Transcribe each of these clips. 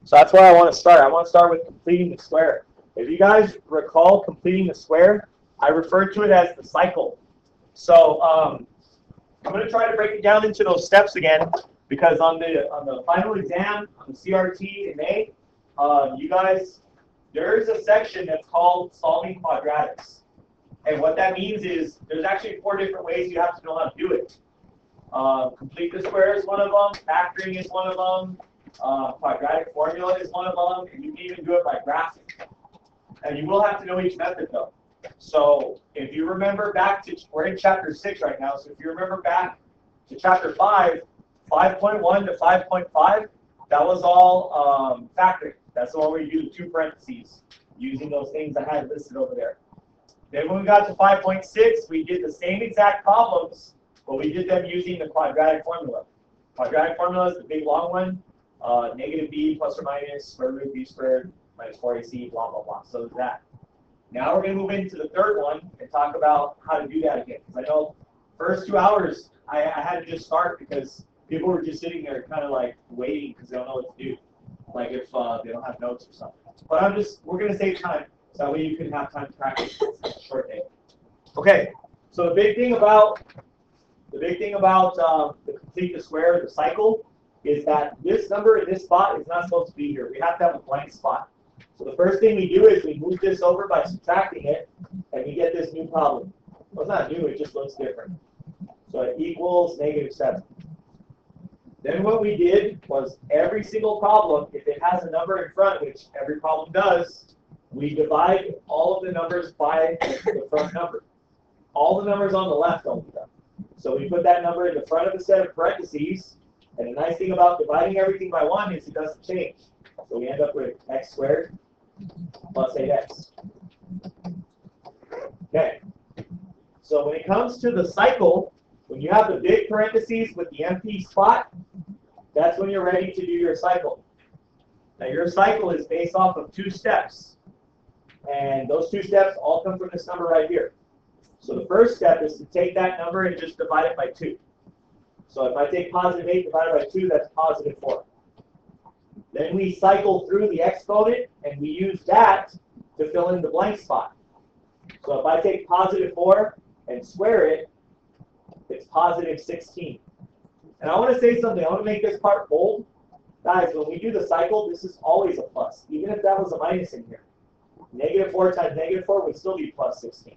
So that's where I want to start. I want to start with completing the square. If you guys recall completing the square, I refer to it as the cycle. So I'm going to try to break it down into those steps again, because on the final exam, on the CRT in May, you guys, there's a section that's called solving quadratics. And what that means is there's actually 4 different ways you have to know how to do it. Complete the square is one of them, factoring is one of them, quadratic formula is one of them, and you can even do it by graphing. And you will have to know each method though. So if you remember back to, we're in chapter 6 right now, so if you remember back to chapter 5, 5.1 to 5.5, that was all factoring. That's the one where you do the 2 parentheses using those things I had listed over there. Then when we got to 5.6, we did the same exact problems, but we did them using the quadratic formula. Quadratic formula is the big long one, negative b plus or minus square root b squared minus 4ac, blah, blah, blah. So there's that. Now we're going to move into the third one and talk about how to do that again. Because I know first 2 hours, I had to just start because people were just sitting there kind of like waiting because they don't know what to do. Like if they don't have notes or something. But we're going to save time. So that way you can have time to practice. It's a short day. Okay, so the big thing about the complete the square, the cycle, is that this number in this spot is not supposed to be here. We have to have a blank spot. So the first thing we do is we move this over by subtracting it, and we get this new problem. Well, it's not new, it just looks different. So it equals -7. Then what we did was every single problem, if it has a number in front, which every problem does, we divide all of the numbers by the front number. All the numbers on the left only though. So we put that number in the front of the set of parentheses, and the nice thing about dividing everything by 1 is it doesn't change. So we end up with x squared plus 8x. Okay. So when it comes to the cycle, when you have the big parentheses with the empty spot, that's when you're ready to do your cycle. Now your cycle is based off of 2 steps. And those 2 steps all come from this number right here. So the first step is to take that number and just divide it by 2. So if I take positive 8 divided by 2, that's positive 4. Then we cycle through the exponent, and we use that to fill in the blank spot. So if I take positive 4 and square it, it's positive 16. And I want to say something. I want to make this part bold. Guys, when we do the cycle, this is always a plus, even if that was a minus in here. -4 times -4 would still be plus 16.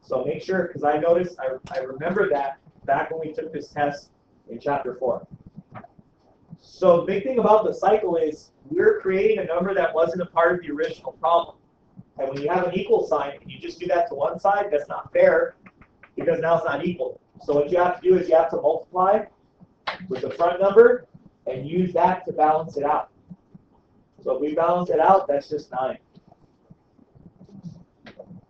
So make sure, because I noticed, I remember that back when we took this test in chapter 4. So the big thing about the cycle is we're creating a number that wasn't a part of the original problem. And when you have an equal sign and you just do that to one side, that's not fair because now it's not equal. So what you have to do is you have to multiply with the front number and use that to balance it out. So if we balance it out, that's just 9.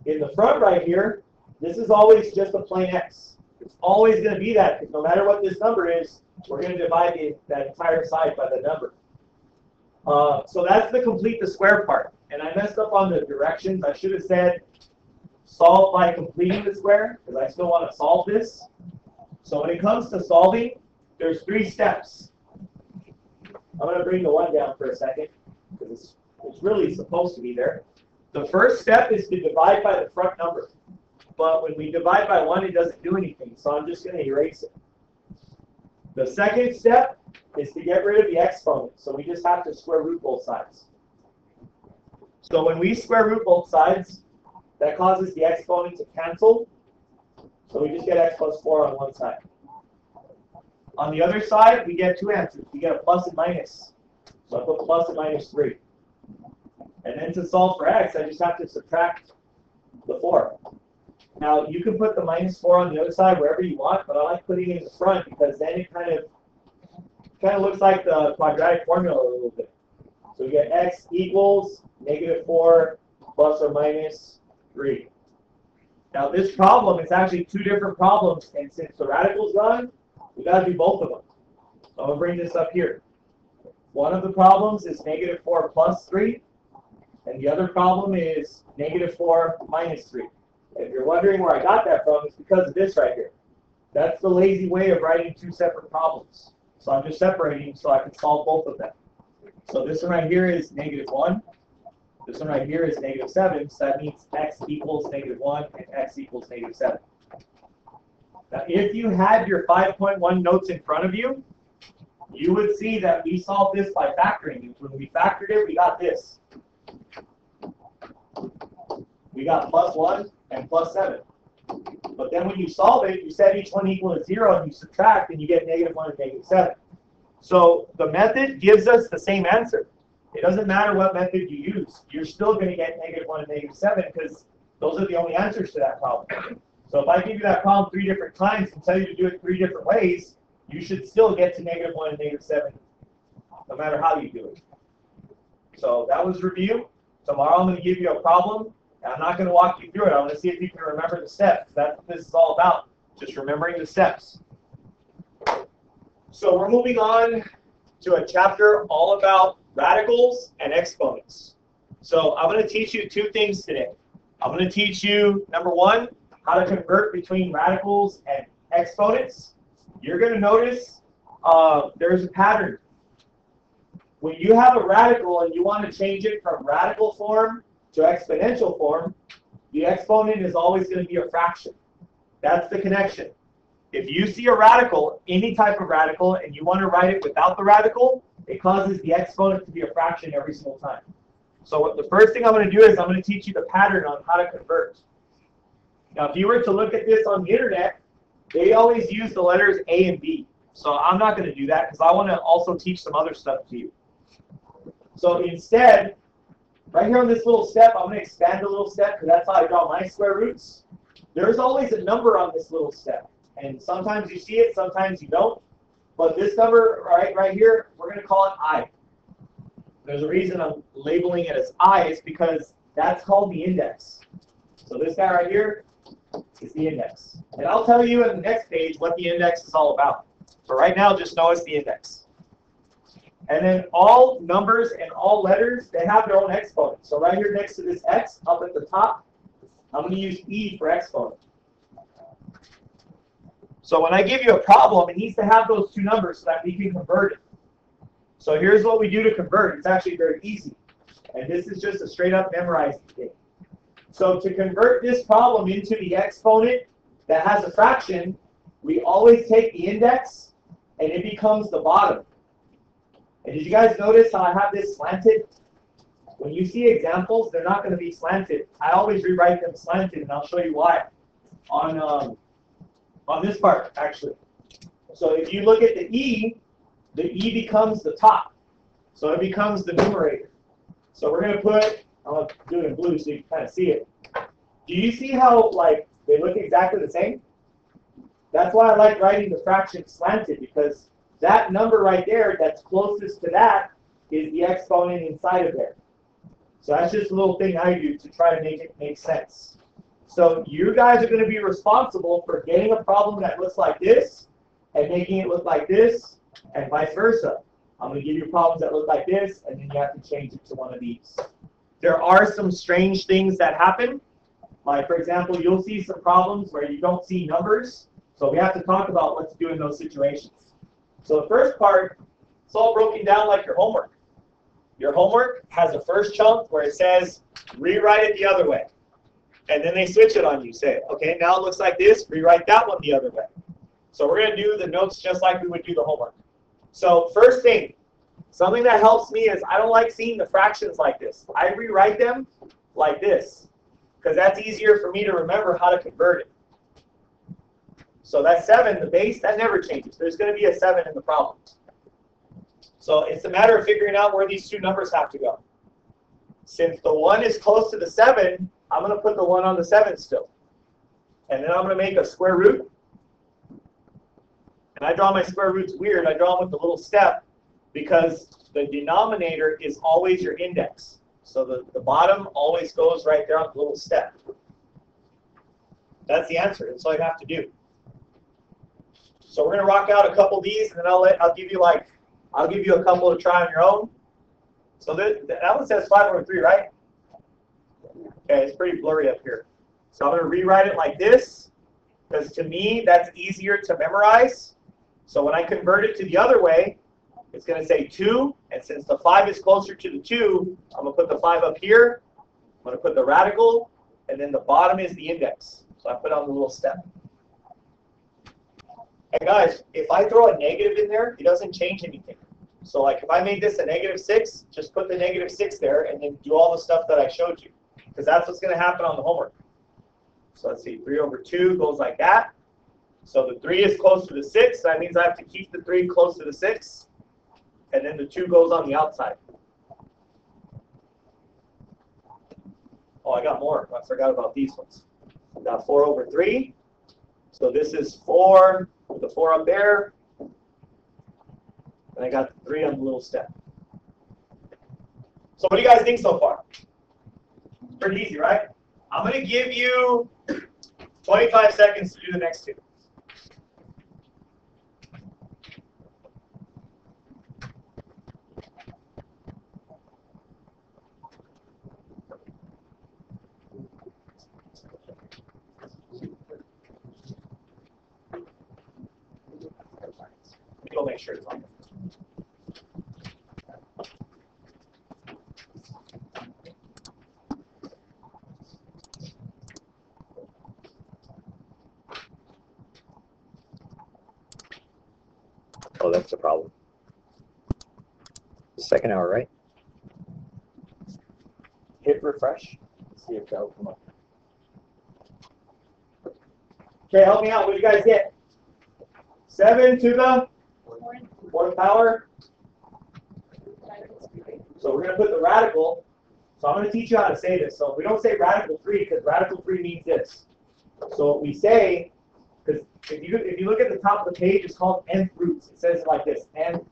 In the front right here, this is always just a plain x. It's always going to be that because no matter what this number is, we're going to divide that entire side by the number. So that's the complete the square part. And I messed up on the directions. I should have said solve by completing the square because I still want to solve this. So when it comes to solving, there's 3 steps. I'm going to bring the 1 down for a second because it's really supposed to be there. The first step is to divide by the front number. But when we divide by 1, it doesn't do anything. So I'm just going to erase it. The second step is to get rid of the exponent. So we just have to square root both sides. So when we square root both sides, that causes the exponent to cancel. So we just get x plus 4 on one side. On the other side, we get 2 answers. We get a plus and minus. So I put plus and minus 3. And then to solve for x, I just have to subtract the 4. Now, you can put the minus 4 on the other side wherever you want, but I like putting it in the front because then it kind of looks like the quadratic formula a little bit. So we get x equals -4 plus or minus 3. Now, this problem is actually 2 different problems, and since the radical's gone, we got to do both of them. So I'm going to bring this up here. One of the problems is -4 plus 3, and the other problem is -4 minus 3. If you're wondering where I got that from, it's because of this right here. That's the lazy way of writing 2 separate problems. So I'm just separating so I can solve both of them. So this one right here is -1. This one right here is -7. So that means x equals -1 and x equals -7. Now, if you had your 5.1 notes in front of you, you would see that we solved this by factoring. When we factored it, we got this. We got +1 and +7. But then when you solve it, you set each one equal to 0, and you subtract, and you get -1 and -7. So the method gives us the same answer. It doesn't matter what method you use. You're still going to get -1 and -7 because those are the only answers to that problem. So if I give you that problem 3 different times and tell you to do it 3 different ways, you should still get to -1 and -7 no matter how you do it. So that was review. Tomorrow I'm going to give you a problem. And I'm not going to walk you through it. I want to see if you can remember the steps. That's what this is all about, just remembering the steps. So we're moving on to a chapter all about radicals and exponents. So I'm going to teach you 2 things today. I'm going to teach you, number 1, how to convert between radicals and exponents. You're going to notice there's a pattern. When you have a radical and you want to change it from radical form to exponential form, the exponent is always going to be a fraction. That's the connection. If you see a radical, any type of radical, and you want to write it without the radical, it causes the exponent to be a fraction every single time. So the first thing I'm going to do is I'm going to teach you the pattern on how to convert. Now, if you were to look at this on the internet, they always use the letters A and B. So I'm not going to do that because I want to also teach some other stuff to you. So instead, right here on this little step, I'm going to expand a little step because that's how I draw my square roots. There's always a number on this little step. And sometimes you see it, sometimes you don't. But this number right here, we're going to call it I. There's a reason I'm labeling it as I. It's because that's called the index. So this guy right here is the index. And I'll tell you in the next page what the index is all about. So right now, just know it's the index. And then all numbers and all letters, they have their own exponent. So right here next to this x, up at the top, I'm going to use E for exponent. So when I give you a problem, it needs to have those 2 numbers so that we can convert it. So here's what we do to convert. It's actually very easy. And this is just a straight up memorizing thing. So to convert this problem into the exponent that has a fraction, we always take the index and it becomes the bottom. And did you guys notice how I have this slanted? When you see examples, they're not going to be slanted. I always rewrite them slanted, and I'll show you why on this part, actually. So if you look at the E becomes the top. So it becomes the numerator. So we're going to put, I'll do it in blue so you can kind of see it. Do you see how, like, they look exactly the same? That's why I like writing the fraction slanted, because that number right there that's closest to that is the exponent inside of there. So that's just a little thing I do to try to make it make sense. So you guys are going to be responsible for getting a problem that looks like this and making it look like this, and vice versa. I'm going to give you problems that look like this, and then you have to change it to one of these. There are some strange things that happen. Like, for example, you'll see some problems where you don't see numbers. So we have to talk about what to do in those situations. So the first part, it's all broken down like your homework. Your homework has a first chunk where it says, rewrite it the other way. And then they switch it on you. Say, okay, now it looks like this, rewrite that one the other way. So we're going to do the notes just like we would do the homework. So first thing, something that helps me is I don't like seeing the fractions like this. I rewrite them like this, because that's easier for me to remember how to convert it. So that 7, the base, that never changes. There's going to be a 7 in the problem. So it's a matter of figuring out where these 2 numbers have to go. Since the 1 is close to the 7, I'm going to put the 1 on the 7 still. And then I'm going to make a square root. And I draw my square roots weird. I draw them with the little step because the denominator is always your index. So the bottom always goes right there on the little step. That's the answer. That's all you have to do. So we're going to rock out a couple of these, and then I'll give you a couple to try on your own. So that one says 5 over 3, right? Okay, it's pretty blurry up here. So I'm going to rewrite it like this, because to me that's easier to memorize. So when I convert it to the other way, it's going to say 2, and since the 5 is closer to the 2, I'm going to put the 5 up here. I'm going to put the radical, and then the bottom is the index. So I put on the little step. And guys, if I throw a negative in there, it doesn't change anything. So like if I made this a -6, just put the -6 there and then do all the stuff that I showed you. Because that's what's going to happen on the homework. So let's see, 3 over 2 goes like that. So the 3 is close to the 6. That means I have to keep the 3 close to the 6. And then the 2 goes on the outside. Oh, I got more. I forgot about these ones. I got 4 over 3. So this is 4 with the 4 up there. And I got the 3 on the little step. So what do you guys think so far? Pretty easy, right? I'm going to give you 25 seconds to do the next 2. We'll make sure it's on. Oh, that's the problem. Second hour, right? Hit refresh. Let's see if that'll come up. Okay, help me out. What did you guys get? 7 to the 4th power. So we're going to put the radical. So I'm going to teach you how to say this. So we don't say radical 3 because radical 3 means this. So what we say, because if you look at the top of the page, it's called nth roots. It says it like this, nth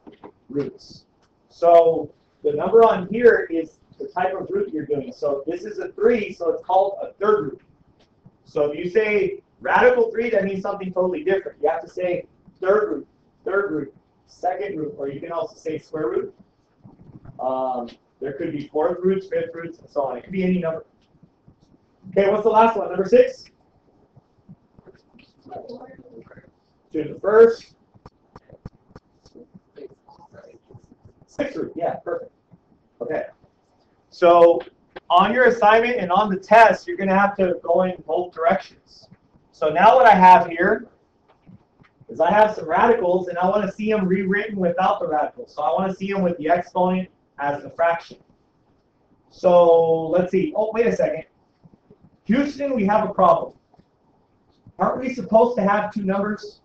roots. So the number on here is the type of root you're doing. So this is a 3, so it's called a third root. So if you say radical 3, that means something totally different. You have to say third root, second root, or you can also say square root. There could be 4th roots, 5th roots, and so on. It could be any number. Okay, what's the last one? Number 6? To the first. 6th root, yeah, perfect. Okay. So on your assignment and on the test, you're going to have to go in both directions. So now what I have here is I have some radicals, and I want to see them rewritten without the radicals. So I want to see them with the exponent as the fraction. So let's see. Oh, wait a second. Houston, we have a problem. Aren't we supposed to have 2 numbers?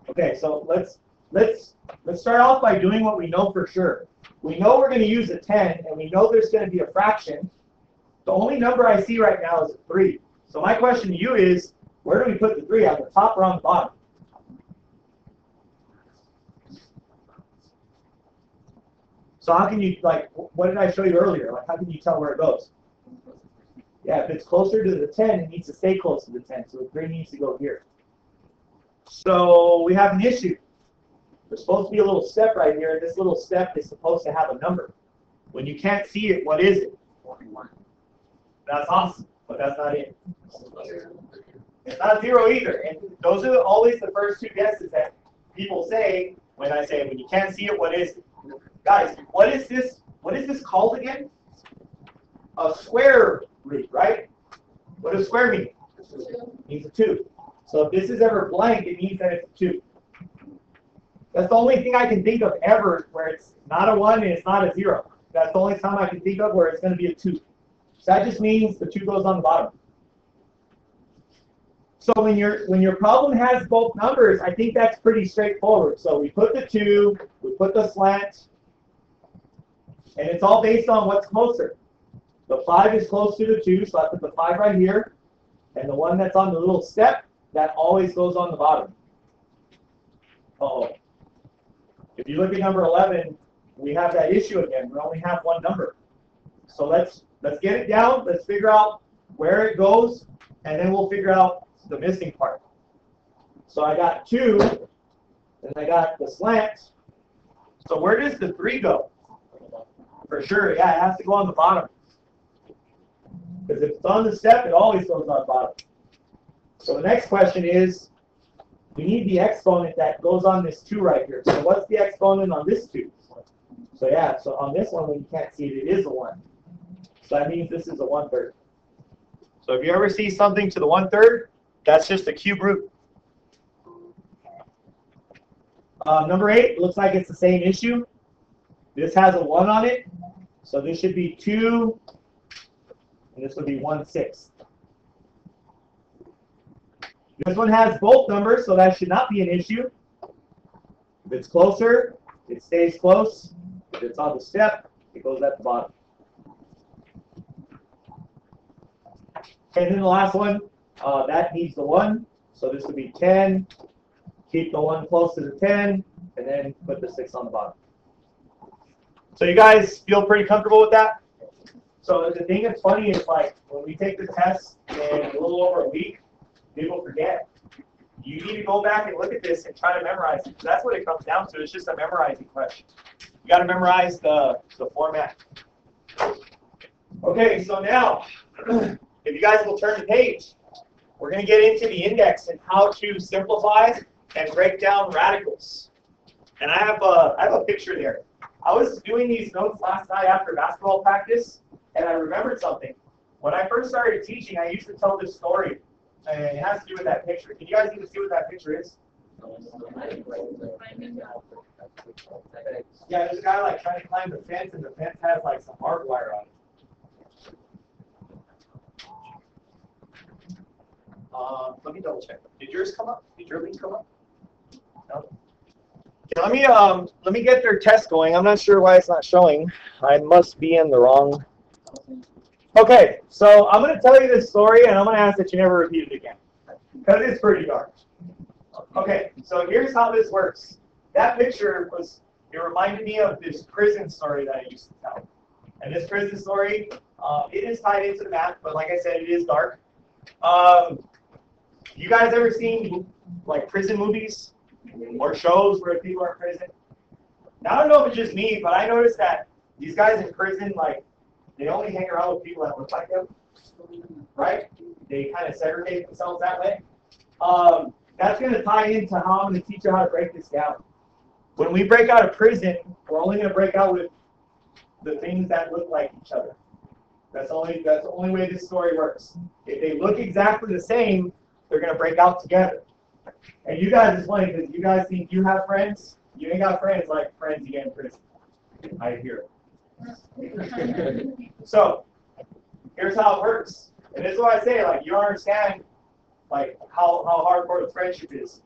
Okay, so let's start off by doing what we know for sure. We know we're going to use a 10, and we know there's going to be a fraction. The only number I see right now is a 3. So my question to you is, where do we put the 3, on the top or on the bottom? So how can you, like, what did I show you earlier? Like, how can you tell where it goes? Yeah, if it's closer to the 10, it needs to stay close to the 10. So the 3 needs to go here. So we have an issue. There's supposed to be a little step right here, and this little step is supposed to have a number. When you can't see it, what is it? 41. That's awesome, but that's not it. It's not 0 either. And those are always the first 2 guesses that people say when I say, when you can't see it, what is it? Guys, what is this? What is this called again? A square root, right? What does square mean? It means a 2. So if this is ever blank, it means that it's a 2. That's the only thing I can think of ever where it's not a 1 and it's not a 0. That's the only time I can think of where it's going to be a 2. So that just means the 2 goes on the bottom. So when your problem has both numbers, I think that's pretty straightforward. So we put the 2, we put the slant, and it's all based on what's closer. The 5 is close to the 2, so I put the 5 right here, and the one that's on the little step, that always goes on the bottom. Uh-oh. If you look at number 11, we have that issue again. We only have one number. So let's get it down. Let's figure out where it goes, and then we'll figure out the missing part. So I got 2, and I got the slant. So where does the 3 go? For sure, yeah, it has to go on the bottom. Because if it's on the step, it always goes on the bottom. So the next question is we need the exponent that goes on this 2 right here. So what's the exponent on this 2? So yeah, so on this one, when you can't see it, it is a 1. So that means this is a 1/3. So if you ever see something to the 1/3, that's just a cube root. Number 8, looks like it's the same issue. This has a 1 on it, so this should be 2, and this would be 1/6. This one has both numbers, so that should not be an issue. If it's closer, it stays close. If it's on the step, it goes at the bottom. And then the last one, that needs the 1, so this would be 10. Keep the 1 close to the 10, and then put the 6 on the bottom. So you guys feel pretty comfortable with that? So the thing that's funny is, like, when we take the test in a little over a week, people forget. You need to go back and look at this and try to memorize it. That's what it comes down to. It's just a memorizing question. You got to memorize the format. Okay, so now, if you guys will turn the page, we're going to get into the index and how to simplify and break down radicals. And I have a picture there. I was doing these notes last night after basketball practice, and I remembered something. When I first started teaching, I used to tell this story, and it has to do with that picture. Can you guys even see what that picture is? Yeah, there's a guy like trying to climb the fence, and the fence has like some barbed wire on it. Let me double check. Did yours come up? Did your link come up? No. Okay, let me get their test going. I'm not sure why it's not showing. I must be in the wrong. Okay, so I'm going to tell you this story, and I'm going to ask that you never repeat it again, because it's pretty dark. Okay, so here's how this works. That picture it reminded me of this prison story that I used to tell. And this prison story, it is tied into the math, but like I said, it is dark. You guys ever seen like prison movies or shows where people are in prison? Now, I don't know if it's just me, but I noticed that these guys in prison, like, they only hang around with people that look like them, right? They kind of segregate themselves that way. That's going to tie into how I'm going to teach you how to break this down. When we break out of prison, we're only going to break out with the things that look like each other. That's the only way this story works. If they look exactly the same, they're going to break out together. And you guys, it's funny because you guys think you have friends. You ain't got friends like friends you get in prison. I hear it. So, here's how it works. And this is what I say, like, you don't understand like how hardcore the friendship is.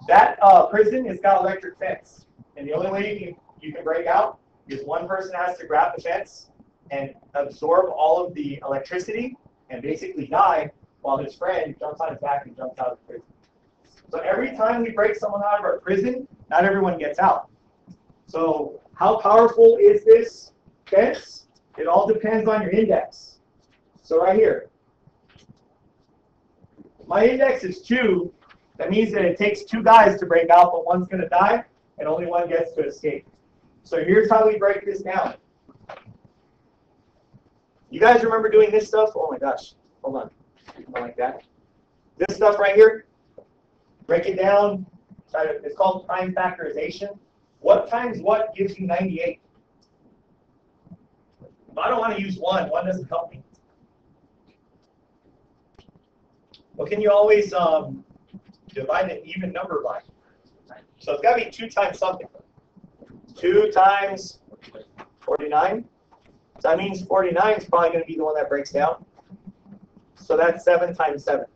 That prison has got electric fence. And the only way you can break out is one person has to grab the fence and absorb all of the electricity and basically die while his friend jumps on his back and jumps out of the prison. So every time we break someone out of our prison, not everyone gets out. So how powerful is this fence? It all depends on your index. So right here, my index is 2. That means that it takes 2 guys to break out, but one's going to die, and only one gets to escape. So here's how we break this down. You guys remember doing this stuff? Oh my gosh. Hold on. Not like that. This stuff right here, break it down. It's called prime factorization. What times what gives you 98? If I don't want to use 1, 1 doesn't help me. Well, can you always divide an even number by? So it's got to be 2 times something. 2 times 49. So that means 49 is probably going to be the one that breaks down. So that's 7 times 7.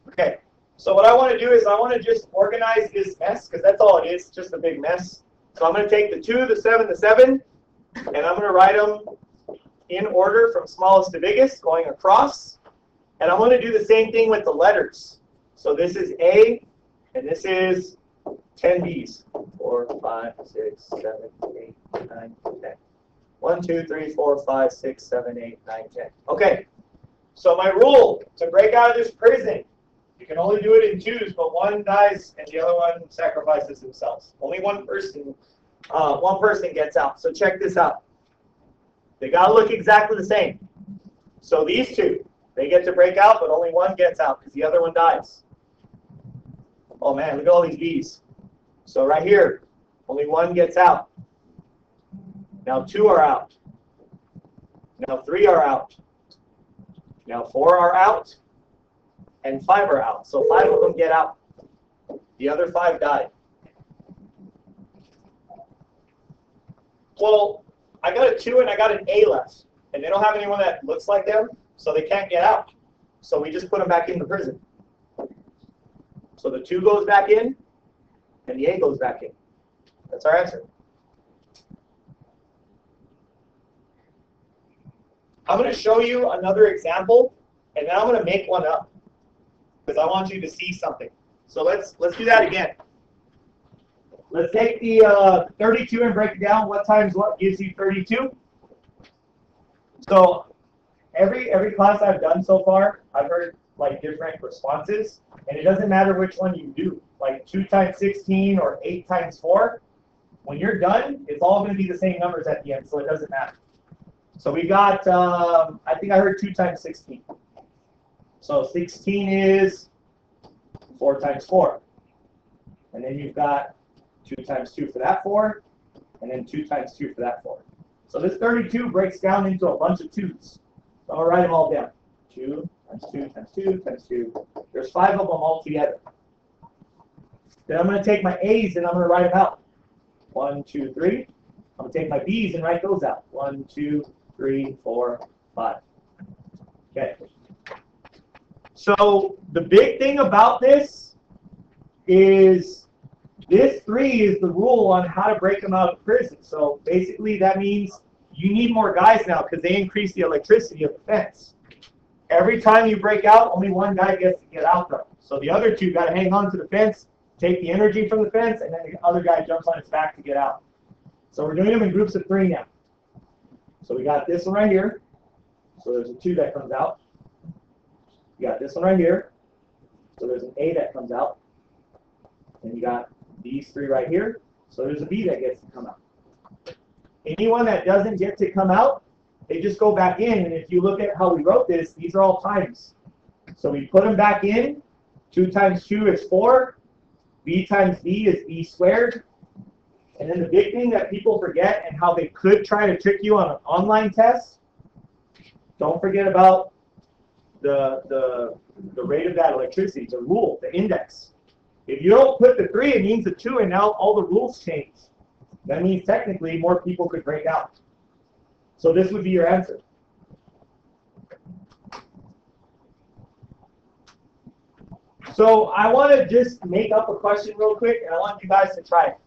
Okay. So what I want to do is I want to just organize this mess, because that's all it is, just a big mess. So I'm going to take the 2, the 7, the 7, and I'm going to write them in order from smallest to biggest, going across. And I'm going to do the same thing with the letters. So this is A, and this is 10 B's. 4, 5, 6, 7, 8, 9, 10. 1, 2, 3, 4, 5, 6, 7, 8, 9, 10. Okay. So my rule to break out of this prison, you can only do it in 2s, but one dies and the other one sacrifices themselves. Only one person gets out. So check this out. They got to look exactly the same. So these 2, they get to break out, but only one gets out because the other one dies. Oh man, look at all these B's. So right here, only one gets out. Now 2 are out. Now 3 are out. Now 4 are out. And 5 are out. So 5 of them get out. The other 5 died. Well, I got a 2 and I got an A left. And they don't have anyone that looks like them, so they can't get out. So we just put them back into prison. So the 2 goes back in, and the A goes back in. That's our answer. I'm going to show you another example, and then I'm going to make one up, because I want you to see something. So let's do that again. Let's take the 32 and break it down. What times what gives you 32? So every class I've done so far, I've heard like different responses, and it doesn't matter which one you do. Like 2 times 16 or 8 times 4. When you're done, it's all going to be the same numbers at the end, so it doesn't matter. So we got, I think I heard 2 times 16. So 16 is 4 times 4. And then you've got 2 times 2 for that 4, and then 2 times 2 for that 4. So this 32 breaks down into a bunch of 2's. So I'm going to write them all down. 2 times 2 times 2 times 2. There's 5 of them all together. Then I'm going to take my A's and I'm going to write them out. 1, 2, 3. I'm going to take my B's and write those out. 1, 2, 3, 4, 5. Okay. So the big thing about this is this 3 is the rule on how to break them out of prison. So basically that means you need more guys now because they increase the electricity of the fence. Every time you break out, only one guy gets to get out though. So the other 2 got to hang on to the fence, take the energy from the fence, and then the other guy jumps on his back to get out. So we're doing them in groups of 3 now. So we got this one right here. So there's a 2 that comes out. You got this one right here. So there's an A that comes out. And you got these 3 right here. So there's a B that gets to come out. Anyone that doesn't get to come out, they just go back in. And if you look at how we wrote this, these are all times. So we put them back in. 2 times 2 is 4. B times B is B squared. And then the big thing that people forget and how they could try to trick you on an online test, don't forget about the rate of that electricity, the rule, the index. If you don't put the 3, it means the 2, and now all the rules change. That means technically more people could break out. So this would be your answer. So I want to just make up a question real quick, and I want you guys to try it.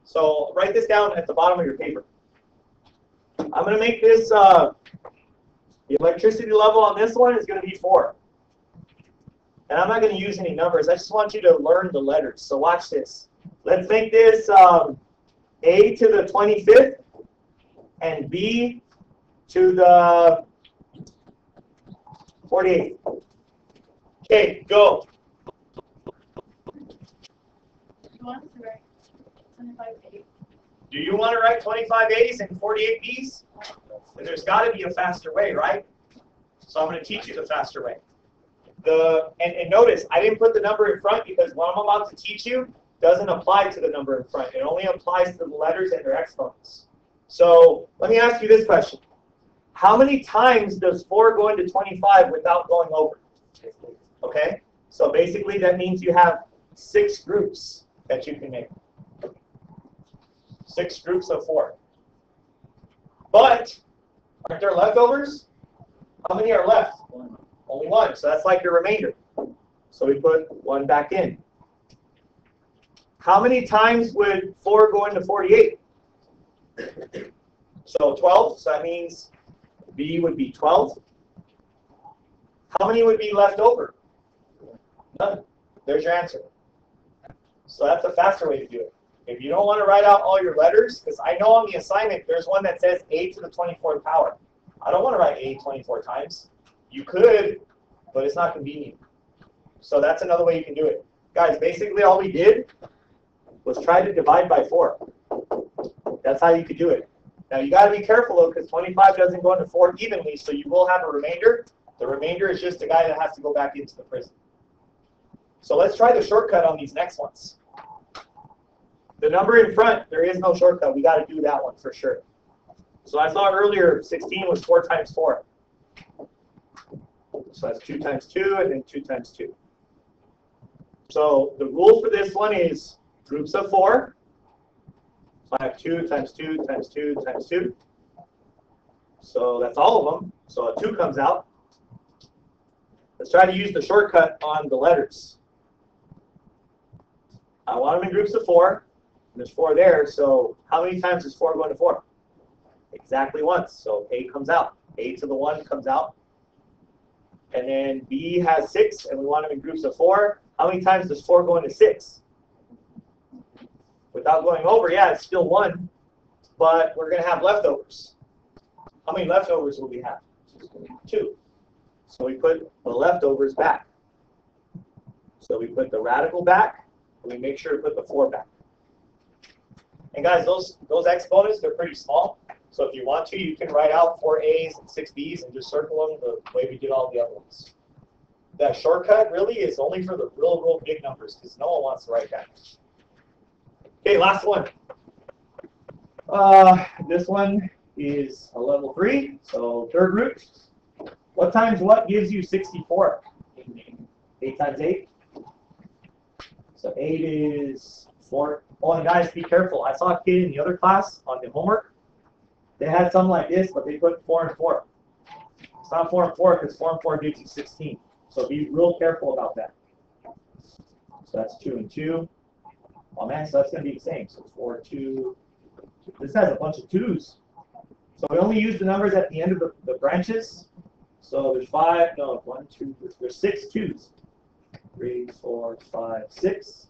So write this down at the bottom of your paper. I'm going to make this, the electricity level on this one is going to be 4. And I'm not going to use any numbers. I just want you to learn the letters. So watch this. Let's make this A to the 25th and B to the 48th. Okay, go. Do you want to write 25 A's and 48 B's? And there's got to be a faster way, right? So I'm going to teach you the faster way. And notice, I didn't put the number in front because what I'm about to teach you doesn't apply to the number in front. It only applies to the letters and their exponents. So let me ask you this question. How many times does 4 go into 25 without going over? Okay? So basically that means you have 6 groups that you can make. 6 groups of 4. But aren't there leftovers? How many are left? Only 1. So that's like your remainder. So we put 1 back in. How many times would 4 go into 48? So 12. So that means B would be 12. How many would be left over? None. There's your answer. So that's a faster way to do it. If you don't want to write out all your letters, because I know on the assignment there's one that says A to the 24th power. I don't want to write A 24 times. You could, but it's not convenient. So that's another way you can do it. Guys, basically all we did was try to divide by 4. That's how you could do it. Now you got to be careful though, because 25 doesn't go into 4 evenly, so you will have a remainder. The remainder is just the guy that has to go back into the prison. So let's try the shortcut on these next ones. The number in front, there is no shortcut. We got to do that one for sure. So I saw earlier 16 was 4 times 4. So that's 2 times 2 and then 2 times 2. So the rule for this one is groups of 4. So I have 2 times 2 times 2 times 2. So that's all of them. So a 2 comes out. Let's try to use the shortcut on the letters. I want them in groups of 4. There's 4 there. So how many times is 4 going to 4? Exactly once. So A comes out. A to the 1 comes out. And then B has 6, and we want them in groups of 4. How many times does 4 go into 6? Without going over, yeah, it's still 1. But we're going to have leftovers. How many leftovers will we have? 2. So we put the leftovers back. So we put the radical back, and we make sure to put the 4 back. And guys, those exponents, they're pretty small. So if you want to, you can write out 4 A's and 6 B's and just circle them the way we did all the other ones. That shortcut really is only for the real big numbers because no one wants to write that. Okay, last one. This one is a level 3, so third root. What times what gives you 64? 8 times 8. So 8 is 4. Oh, and guys, be careful. I saw a kid in the other class on the homework. They had something like this, but they put 4 and 4. It's not 4 and 4 because 4 and 4 gives you 16. So be real careful about that. So that's 2 and 2. Oh man, so that's going to be the same. So 4, 2. This has a bunch of 2's. So we only use the numbers at the end of the branches. So there's 1, 2, there's 6 2's. 3, 4, 5, 6.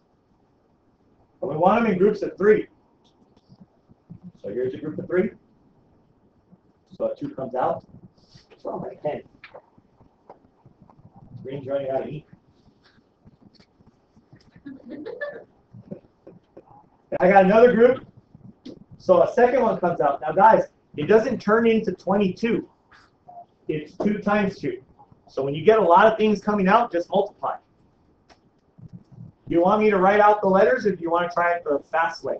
And we want them in groups of 3. So here's a group of 3. So a 2 comes out. What's wrong with my pen? Green's running out of ink. I got another group. So a second one comes out. Now guys, it doesn't turn into 22. It's 2 times 2. So when you get a lot of things coming out, just multiply. Do you want me to write out the letters, or do you want to try it the fast way?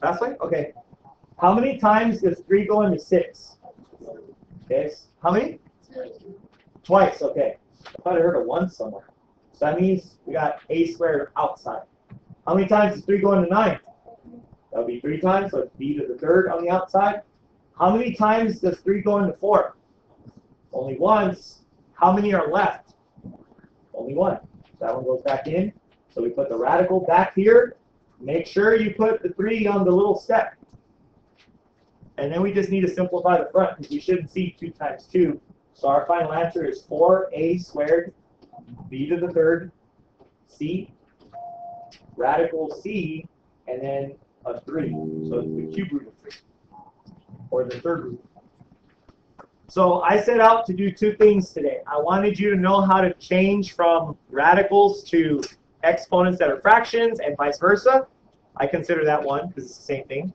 Fast way? Okay. How many times does 3 go into 6? Okay. How many? Twice. Okay. I thought I heard a 1 somewhere. So that means we got a squared outside. How many times does 3 go into 9? That would be 3 times, so it's b to the 3rd on the outside. How many times does 3 go into 4? Only once. How many are left? Only 1. So that one goes back in. So we put the radical back here. Make sure you put the 3 on the little step. And then we just need to simplify the front because we shouldn't see 2 times 2. So our final answer is 4a squared b to the 3rd c, radical c, and then a 3. So it's the cube root of 3, or the 3rd root. So I set out to do 2 things today. I wanted you to know how to change from radicals to exponents that are fractions and vice versa. I consider that one because it's the same thing.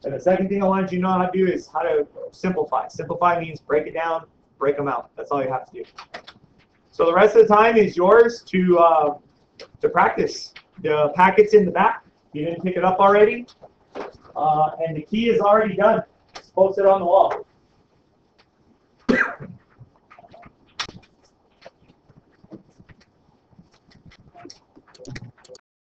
And the second thing I wanted you to know how to do is how to simplify. Simplify means break it down, break them out. That's all you have to do. So the rest of the time is yours to practice. The packet's in the back. You didn't pick it up already. And the key is already done. It's posted on the wall.